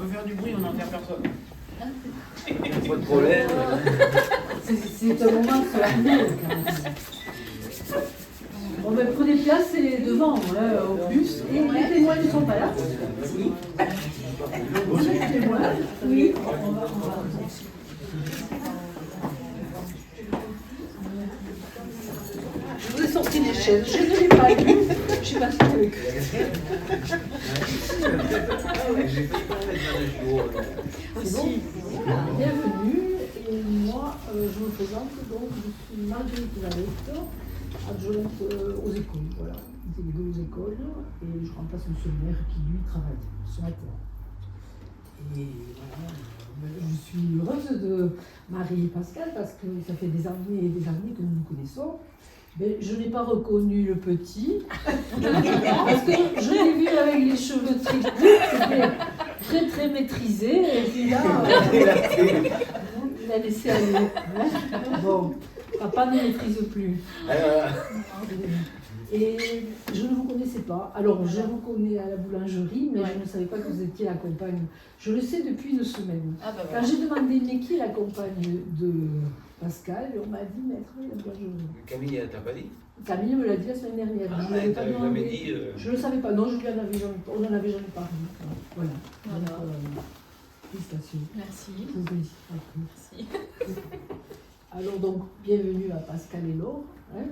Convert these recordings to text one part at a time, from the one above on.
On peut faire du bruit, on n'enterre personne. Pas de problème. C'est un moment solennel. Bon, ben, prenez place, c'est devant, au plus. Et les témoins ne sont pas là. Les témoins, oui. Je vous ai sorti les chaises. Je ne l'ai pas vu. Je suis passée avec eux. C'est bon. Voilà, bienvenue. Et moi, je me présente. Donc, je suis Marguerite Valette, adjointe aux écoles. Voilà, déléguée aux écoles. Et je remplace M. le maire qui, lui, travaille ce matin. Et voilà, je suis heureuse de Marie et Pascal parce que ça fait des années et des années que nous nous connaissons. Mais je n'ai pas reconnu le petit, parce que je l'ai vu avec les cheveux très courts, c'était très maîtrisé, et puis là, il a laissé aller. Bon, papa ne maîtrise plus. Et je ne vous connaissais pas. Alors, je vous connais à la boulangerie, mais je ne savais pas que vous étiez la compagne. Je le sais depuis une semaine. Ah bah voilà. Quand j'ai demandé, mais qui est la compagne de Pascal, on m'a dit, mais elle travaille à la boulangerie. Camille, elle t'a pas dit? Camille me l'a dit la semaine dernière. Ah, je ne l'avais pas demandé. dit, Je ne le savais pas. Non, je lui en avais jamais, on n'en avait jamais parlé. Voilà. Donc, félicitations. Merci. Je vous félicite. Merci. Alors, donc, bienvenue à Pascal et Laure. Hein.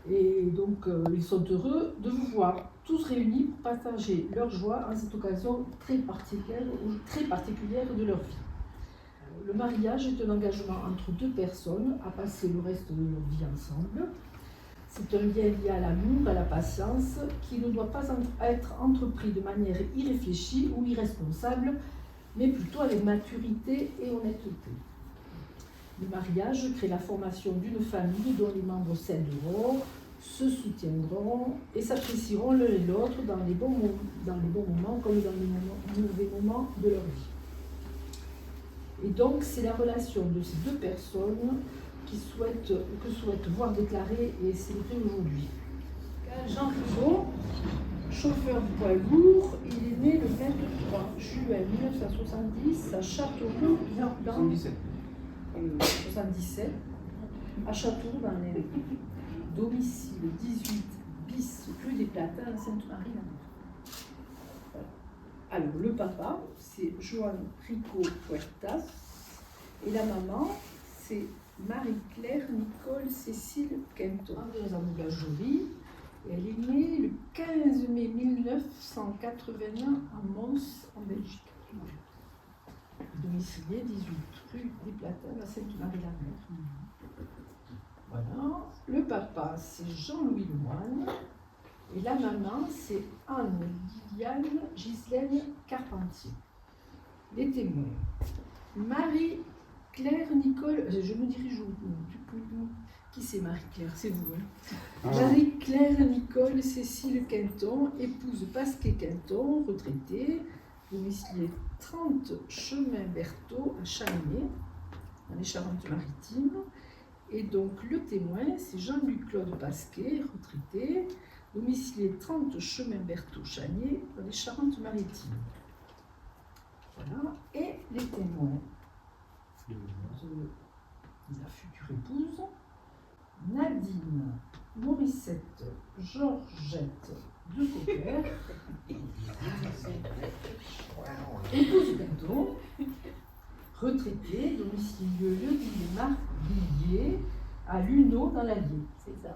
Et donc, ils sont heureux de vous voir tous réunis pour partager leur joie en cette occasion très particulière de leur vie. Le mariage est un engagement entre deux personnes à passer le reste de leur vie ensemble. C'est un lien lié à l'amour, à la patience, qui ne doit pas être entrepris de manière irréfléchie ou irresponsable, mais plutôt avec maturité et honnêteté. Le mariage crée la formation d'une famille dont les membres s'aideront, se soutiendront et s'apprécieront l'un et l'autre dans les bons moments comme dans les mauvais moments de leur vie. Et donc, c'est la relation de ces deux personnes que souhaite voir déclarée et célébrée aujourd'hui. Jean Rigaud, chauffeur de poids lourd, il est né le 23 juin 1970 à Châteauroux, dans 77, à Châteauroux dans l'Aisne. Domicile 18 bis rue des Platins à Sainte-Marie-la-Mer. Alors, le papa, c'est Joan Rico Puertas, et la maman, c'est Marie-Claire Nicole Cécile Quinton. Dans la boulangerie, elle est née le 15 mai 1981 à Mons, en Belgique. Domicilié 18 rue des Platins à Sainte-Marie-la-Mer. Voilà. Le papa, c'est Jean-Louis Lemoine. Et la maman, c'est Anne-Liliane Ghislaine Carpentier. Les témoins. Marie-Claire Nicole, je me dirige où? Qui c'est Marie-Claire? C'est vous. Hein? Marie-Claire Nicole Cécile Quinton, épouse Pasquet Quinton, retraitée, domiciliée 30 chemin Berthaud à Chagné, dans les Charentes-Maritimes. Et donc le témoin, c'est Jean-Luc Claude Pasquet, retraité, domicilié 30 chemin Berthaud-Chagné, dans les Charentes-Maritimes. Voilà. Et les témoins de la future épouse, Nadine Morissette Georgette de Coquer, épouse Quinton, retraité, domicilié lieu des Marguilliers à Luneau dans l'Allier. C'est ça.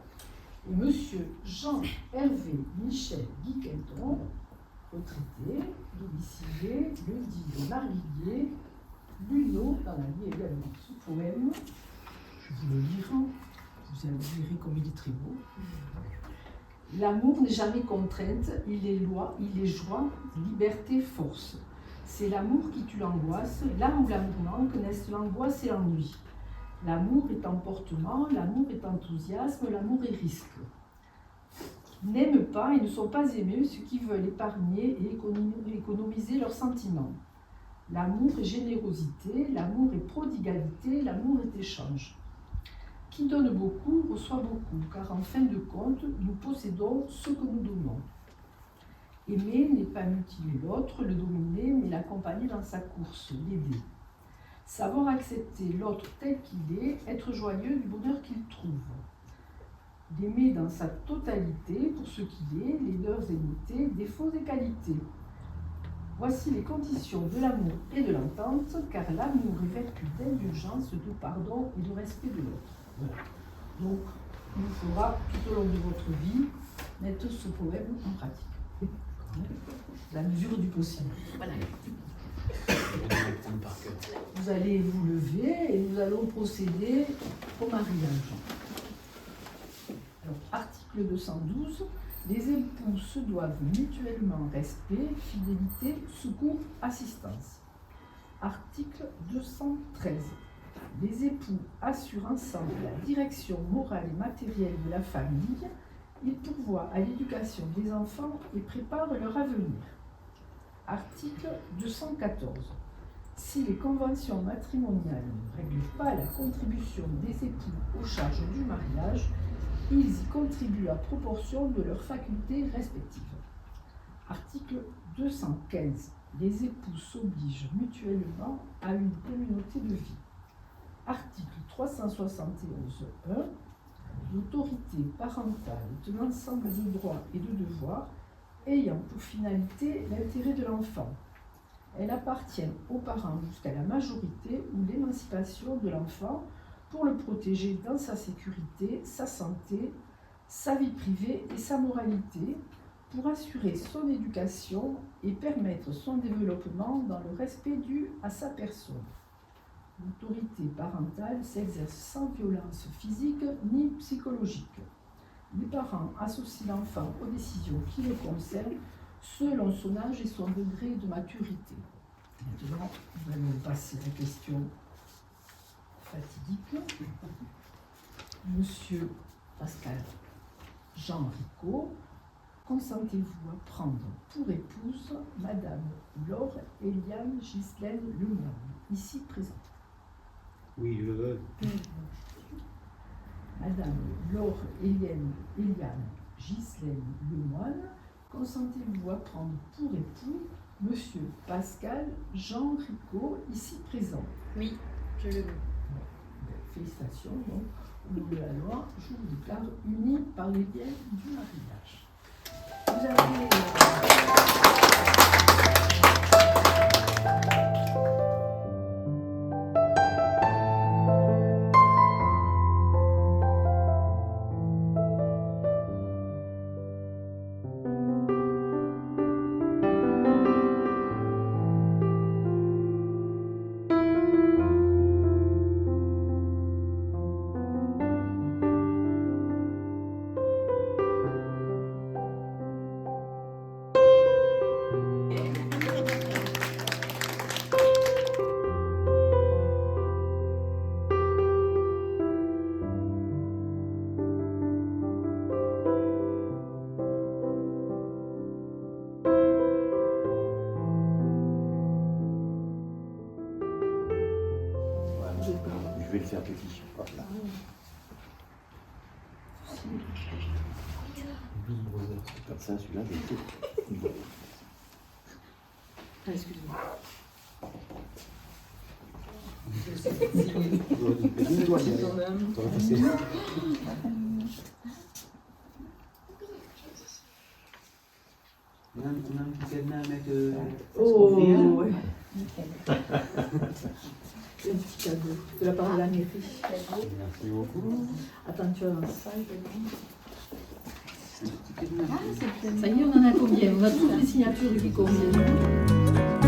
Et monsieur Jean-Hervé Michel Guy Quinton, retraité, domicilié lieu des Marguilliers, Luneau dans l'Allier également. Ce poème, je vous le lirai, vous verrez comme il est très beau. L'amour n'est jamais contrainte, il est loi, il est joie, liberté, force. C'est l'amour qui tue l'angoisse, là où l'amour manque, naissent l'angoisse et l'ennui. L'amour est emportement, l'amour est enthousiasme, l'amour est risque. N'aiment pas et ne sont pas aimés ceux qui veulent épargner et économiser leurs sentiments. L'amour est générosité, l'amour est prodigalité, l'amour est échange. Qui donne beaucoup reçoit beaucoup, car en fin de compte, nous possédons ce que nous donnons. Aimer n'est pas mutiler l'autre, le dominer, mais l'accompagner dans sa course, l'aider. Savoir accepter l'autre tel qu'il est, être joyeux du bonheur qu'il trouve. L'aimer dans sa totalité pour ce qu'il est, laideurs et beautés, défauts et qualités. Voici les conditions de l'amour et de l'entente, car l'amour est vêtu d'indulgence, de pardon et de respect de l'autre. Voilà. Donc, il vous faudra tout au long de votre vie mettre ce poème en pratique. La mesure du possible. Voilà. Vous allez vous lever et nous allons procéder au mariage. Alors, article 212. Les époux se doivent mutuellement respect, fidélité, secours, assistance. Article 213. Les époux assurent ensemble la direction morale et matérielle de la famille. Ils pourvoient à l'éducation des enfants et préparent leur avenir. Article 214. Si les conventions matrimoniales ne règlent pas la contribution des époux aux charges du mariage, ils y contribuent à proportion de leurs facultés respectives. Article 215. Les époux s'obligent mutuellement à une communauté de vie. Article 371.1. L'autorité parentale est un ensemble de droits et de devoirs ayant pour finalité l'intérêt de l'enfant. Elle appartient aux parents jusqu'à la majorité ou l'émancipation de l'enfant pour le protéger dans sa sécurité, sa santé, sa vie privée et sa moralité, pour assurer son éducation et permettre son développement dans le respect dû à sa personne. L'autorité parentale s'exerce sans violence physique ni psychologique. Les parents associent l'enfant aux décisions qui le concernent selon son âge et son degré de maturité. Maintenant, nous allons passer à la question fatidique. Monsieur Pascal Jean Ricot, consentez-vous à prendre pour épouse Madame Laure Eliane Ghislaine Lemoine, ici présente? Oui, je le veux. Madame Laure Eliane Ghislaine Lemoine, consentez-vous à prendre pour époux Monsieur Pascal Jean Ricot, ici présent? Oui, je le veux. Félicitations, donc, au nom de la loi, je vous déclare unis par les liens du mariage. Vous avez... Je vais le faire petit. Hop là. Comme ça, celui-là, je le fais. Ah, excuse-moi. Oh, ouais. C'est un petit cadeau de la part de la mairie. Merci beaucoup. Attends, tu as ça également. Ah, c'est Ça y est, on en a combien? On a toutes les signatures qui conviennent.